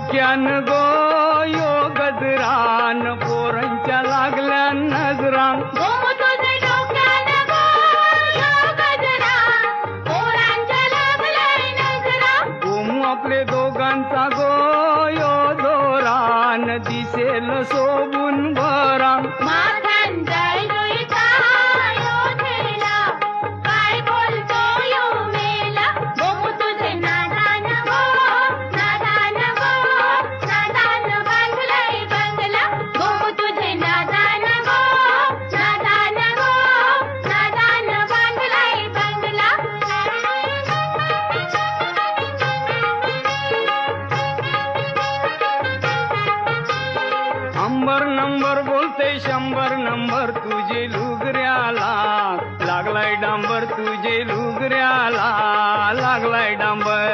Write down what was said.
डोक्यान गो यो गजरान पोरांच्या लागल्या नजरान गोमू तुझे डोक्यानं गो यो गजरा, पोरांच्या लागलाय नजरा. गोमू आपले दोघांचा गो यो जोरान दिसेल शोभून भरान माथ्यान जळजुळीचा योधेला, काय बोलतो यो मेला. गोमू तुझे नादान गो, नादान गो, नादान बांधलाय बंगला. गोमू तुझे नादान गो, नादान गो, नादान बांधलाय बंगला. अंबर नंबर बोलते 100 नंबर तुझे लुगऱ्याला लागलाय डांबर तुझे लुगऱ्याला लागलाय डांबर